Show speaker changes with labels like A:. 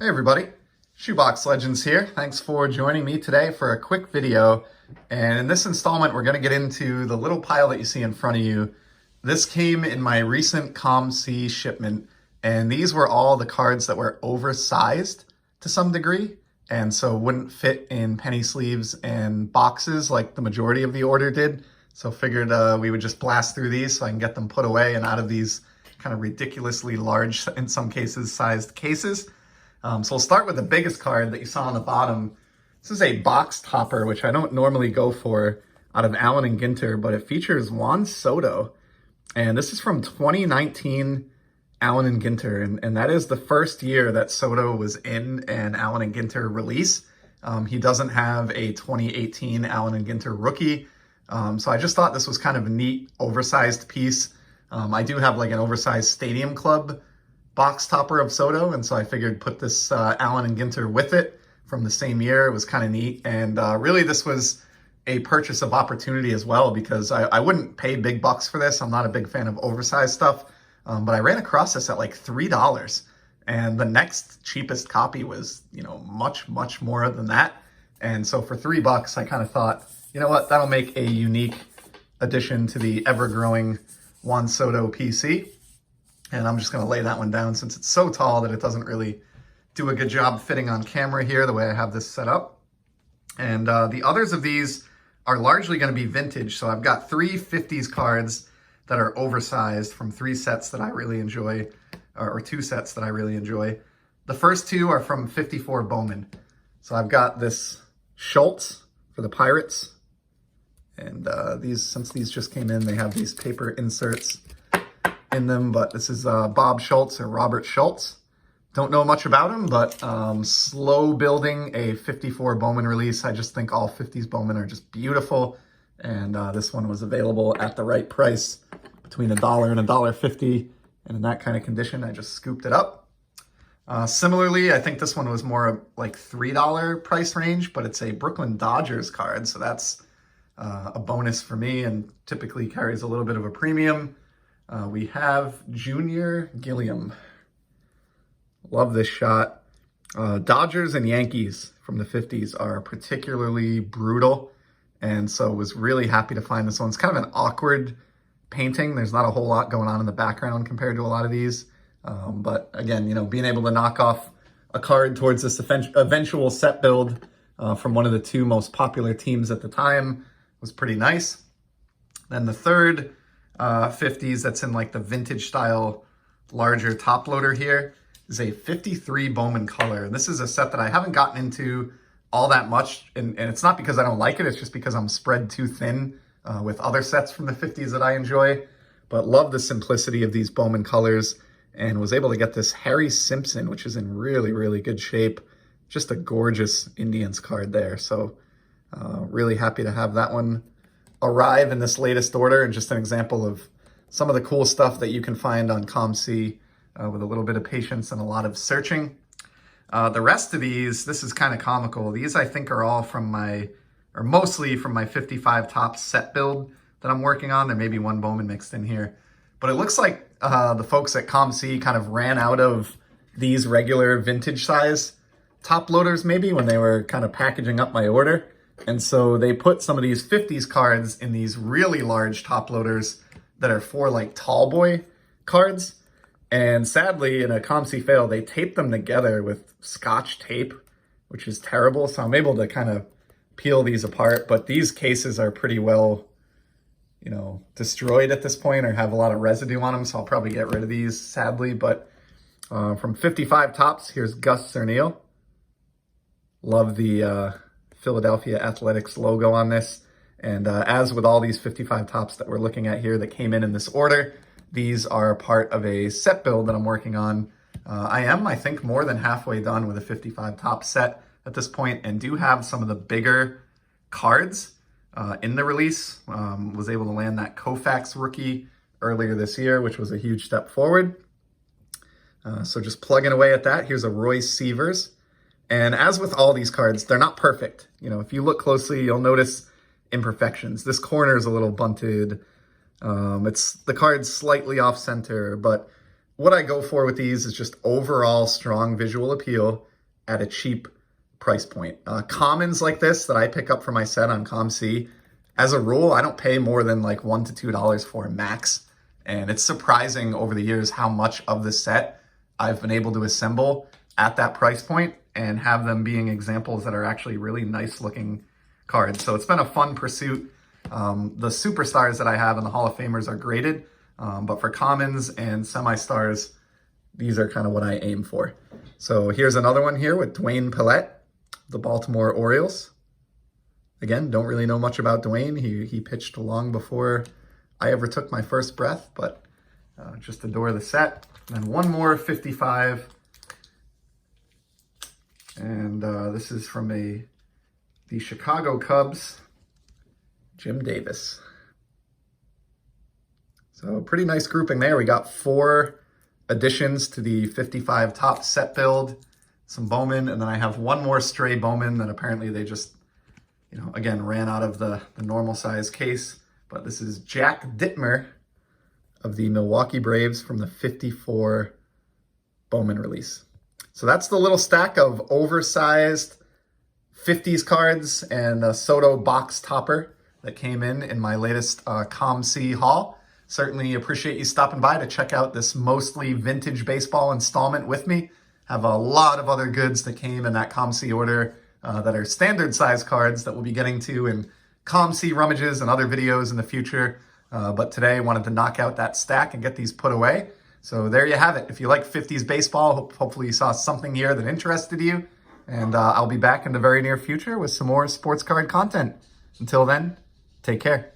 A: Hey everybody, Shoebox Legends here. Thanks for joining me today for a quick video. And in this installment, we're going to get into the little pile that you see in front of you. This came in my recent COMC shipment, and these were all the cards that were oversized to some degree, and so wouldn't fit in penny sleeves and boxes like the majority of the order did. So figured we would just blast through these so I can get them put away and out of these kind of ridiculously large, in some cases, sized cases. So we'll start with the biggest card that you saw on the bottom. This is a box topper, which I don't normally go for out of Allen & Ginter, but it features Juan Soto. And this is from 2019 Allen & Ginter, and that is the first year that Soto was in an Allen & Ginter release. He doesn't have a 2018 Allen & Ginter rookie. So I just thought this was kind of a neat, oversized piece. I do have like an oversized Stadium Club box topper of Soto, and so I figured put this Allen & Ginter with it from the same year. It was kind of neat, and really this was a purchase of opportunity as well, because I wouldn't pay big bucks for this. I'm not a big fan of oversized stuff, but I ran across this at like $3, and the next cheapest copy was, you know, much more than that. And so for $3, I kind of thought, you know what, that'll make a unique addition to the ever-growing Juan Soto PC. And I'm just going to lay that one down since it's so tall that it doesn't really do a good job fitting on camera here the way I have this set up. And the others of these are largely going to be vintage. So I've got three 50s cards that are oversized from three sets that I really enjoy, or two sets that I really enjoy. The first two are from 54 Bowman. So I've got this Schultz for the Pirates. And these, since these just came in, they have these paper inserts in them, but this is Bob Schultz or Robert Schultz. Don't know much about him, but slow building a 54 Bowman release. I just think all 50s Bowman are just beautiful, and this one was available at the right price, between $1 and $1.50, and in that kind of condition, I just scooped it up. Similarly, I think this one was more like $3 price range, but it's a Brooklyn Dodgers card, so that's a bonus for me and typically carries a little bit of a premium. We have Junior Gilliam. Love this shot. Dodgers and Yankees from the 50s are particularly brutal, and so was really happy to find this one. It's kind of an awkward painting. There's not a whole lot going on in the background compared to a lot of these. But again, you know, being able to knock off a card towards this eventual set build from one of the two most popular teams at the time was pretty nice. Then the third 50s that's in like the vintage style larger top loader here is a 53 Bowman color. And this is a set that I haven't gotten into all that much, and it's not because I don't like it, it's just because I'm spread too thin with other sets from the 50s that I enjoy. But love the simplicity of these Bowman colors, and was able to get this Harry Simpson, which is in really good shape. Just a gorgeous Indians card there. So really happy to have that one arrive in this latest order, and just an example of some of the cool stuff that you can find on COMC with a little bit of patience and a lot of searching. The rest of these, this is kind of comical. These I think are all from or mostly from my 55 top set build that I'm working on. There may be one Bowman mixed in here, but it looks like the folks at COMC kind of ran out of these regular vintage size top loaders maybe when they were kind of packaging up my order. And so they put some of these 50s cards in these really large top loaders that are for like tall boy cards. And sadly, in a COMC fail, they taped them together with Scotch tape, which is terrible. So I'm able to kind of peel these apart, but these cases are pretty well, you know, destroyed at this point or have a lot of residue on them. So I'll probably get rid of these, sadly. But from 55 tops, here's Gus Cerneal. Love the Philadelphia Athletics logo on this. And as with all these 55 tops that we're looking at here that came in this order, these are part of a set build that I'm working on. I think, more than halfway done with a 55 top set at this point, and do have some of the bigger cards in the release. Was able to land that Koufax rookie earlier this year, which was a huge step forward. So just plugging away at that. Here's a Roy Sievers. And as with all these cards, they're not perfect. You know, if you look closely, you'll notice imperfections. This corner is a little bunted. It's the card's slightly off center, but what I go for with these is just overall strong visual appeal at a cheap price point. Commons like this that I pick up for my set on COMC, as a rule, I don't pay more than like $1 to $2 for max. And it's surprising over the years how much of the set I've been able to assemble at that price point and have them being examples that are actually really nice looking cards. So it's been a fun pursuit. The superstars that I have and the Hall of Famers are graded, but for commons and semi-stars, these are kind of what I aim for. So here's another one here with Dwayne Pillette, the Baltimore Orioles. Again, don't really know much about Dwayne. He pitched long before I ever took my first breath, but just adore the set. And one more 55. And this is from the Chicago Cubs, Jim Davis. So pretty nice grouping there. We got 4 additions to the 55 top set build, some Bowman, and then I have one more stray Bowman that apparently they just, again, ran out of the normal size case. But this is Jack Dittmer of the Milwaukee Braves from the 54 Bowman release. So that's the little stack of oversized 50s cards and a Soto box topper that came in my latest COMC haul. Certainly appreciate you stopping by to check out this mostly vintage baseball installment with me. Have a lot of other goods that came in that COMC order that are standard size cards that we'll be getting to in COMC rummages and other videos in the future. But today I wanted to knock out that stack and get these put away. So there you have it. If you like 50s baseball, hopefully you saw something here that interested you. And I'll be back in the very near future with some more sports card content. Until then, take care.